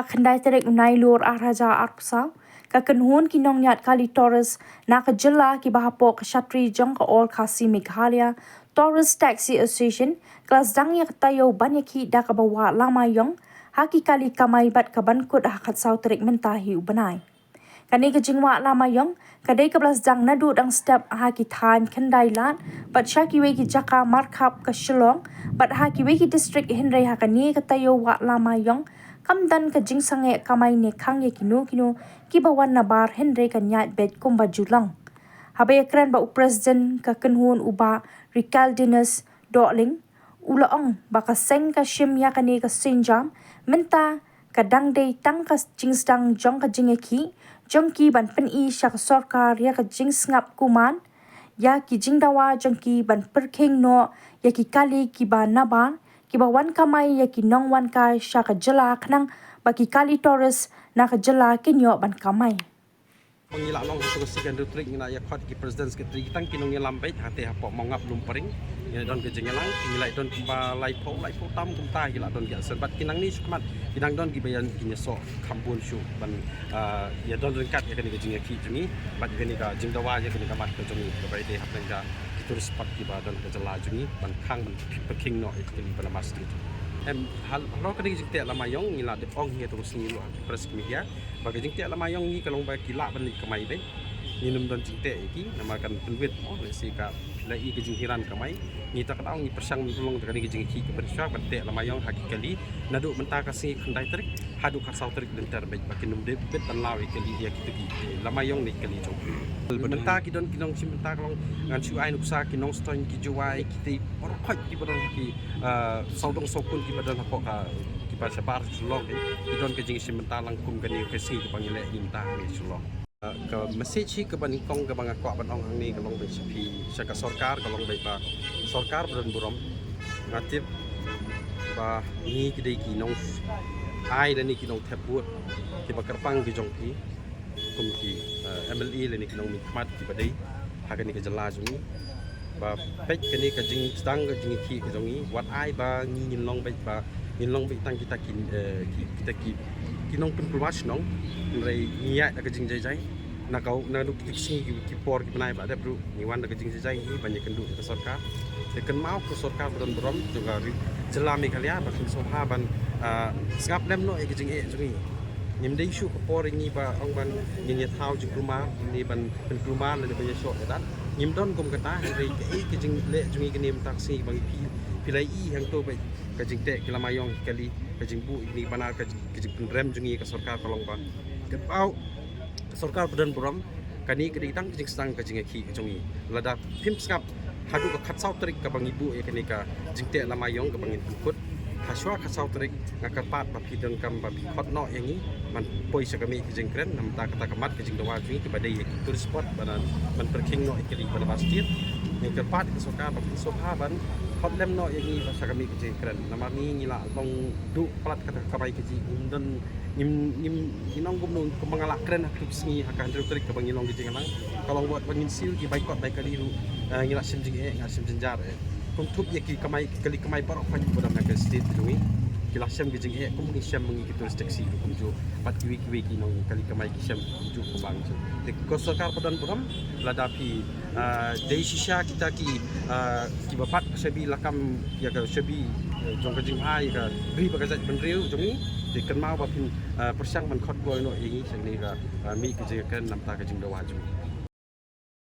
kendai terek unai lur raja arpsau ka kenhun kinong nyat kali Taurus na ka jela ki bahapo ka shatri jong ka all kasi Meghalaya Taurus Taxi Association kelas dang ya katayo banyaki da ka bawa lama yong haki kali kamai bat ka bankut hakat sau terek mentahi ubanai. Kani ka jingwa lama yong kadai ka belas dang nadu dang step haki than kendai lat bat shaki weki jaka markap ka Shillong bat haki weki district Henry hakani katayo wa lama yong kamdan ka jingsange kamay ne kang ye kinu kibawan na bar Henry ka nyat bet kumba julang. Habay kran ba president ka kenhun uba Ricaldinus Dotling ulaong baka seng ka shim ya kani ka sinjam menta kadang day tang ka jingstang jong ka jingeki jongki ban pen i syak sorkar ya ka jingsngap kuman ya ki jingdawa jongki ban perking no ya ki kali ki ba nabar kiba wan kamai ya ki nong wan kai syaka jela kenang baki kali Taurus na ka jela kinyo ban kamai. Pengilak long untuk sekian rutrik ngina ya khot ki president sekretari tang kinong ngelam baik hati hapok mongap lumpering ya don ke jengelang ngilai don kumba lai po tam kumta gila don ya serbat kinang ni sukmat kinang don gibayan kinya so kampun syu ban ya don ringkat ya kini ke jengya ki jumi bat kini ka jingdawa ya kini ka mat ke jumi ke bai de hapeng ka turis pak ki ba don ke jela jumi ban khang ban peking no ikli ban masjid hal kini jingte lama yong ngila de ong ya terus ni lu pres media bagi jingte lama yong ni kalong ba kila ban kamai be ni num don jingte iki namakan penwit oh si ka lai ke jinghiran kamai ni tak tahu ni persang tulung tekani ke jinghi ke bersyak bate lama yong hakikali nadu menta kasi khandai terik hadu khasau terik dentar baik bagi num de bet tan lawi kali dia kitu ki lama yong ni kali jong benenta ki don kinong simenta kalong ngan su ai nuksa kinong ston ki juai kiti or khot ki badan ki saudong sokun ki badan hapok ka ki pa sabar sulong ki don ke jing simenta langkum kani ke si ke pangile inta ni sulong ke message ke banikong ke bangak ban ong hang ni kalong be sepi saka sarkar kalong be ba sarkar beran burom ngatif ba ni kidai kinong ai dan ni kinong theput ki bakarpang ki jongki kumki MLE le ni kinong mikmat ki badai hakani ke jela juni ba pek kani ke jing stang ke jing ki ke jongi wat ai ba ni long be ba ni long be tang kita kin kita ki kinong pun keluas nong rei niat ke jing jai na kau na duk kiksi ki por ki panai ba da bro ni wan ke jing jai ni banyak kendu ke sarkar tekan mau ke sarkar beron juga jela Meghalaya ba kin soha ban skap lem no ke jing jungi nim dei shu ke por ni ba ong ban ni thau jing rumah ni ban pen rumah le ba so dat nim don kum kata rei ke jing le jungi ke nim taksi bang pilai i hang to ba ke jing te ke lamayong kali ke jing bu ni bana ke jing rem jungi ke sarkar kolong ba ke pau sarkar badan buram kani ke ditang ke jing stang ke jing ki ke jungi lada pim skap hadu ke khat sau trik ke bang ibu e kani ka jing te lamayong ke bangin kut haswa khat sau trik ngakapat ba pidang kam ba khot no yang ni man poi sakami ke jing kren nam ta kata kamat ke jing dawa jungi ke badai tur spot banan man perking no ikli pada bastit yang kepat ke sarkar ba soha ban khot lem no yang ni bahasa kami ke jing kren namar ni ngila bang du plat kata kabai ke jing dan nim inong gumnung kemangalak kren aktif singi akan terik ke bang inong ke jing lang kalau buat bangin sil ki baikot baik kali ru ngila sim jing ngasim jenjar kum tup ya ki kamai kali kamai parok pan pada nak state dungi kila sim ke jing kum ni sim mengi ki turis taksi kum jo pat kiwi ki nong kali kamai ki sim jo ko bang jo de ko sarkar padan buram ladapi dei shisha kita ki bapat sebi lakam ya ka sebi jong ka jing hai ka ri ba ka jat ban riu jong ni de kan mau ba pin persang man khot boy no yi sang ni ka mi ki jing kan nam ta ka jing dawa jo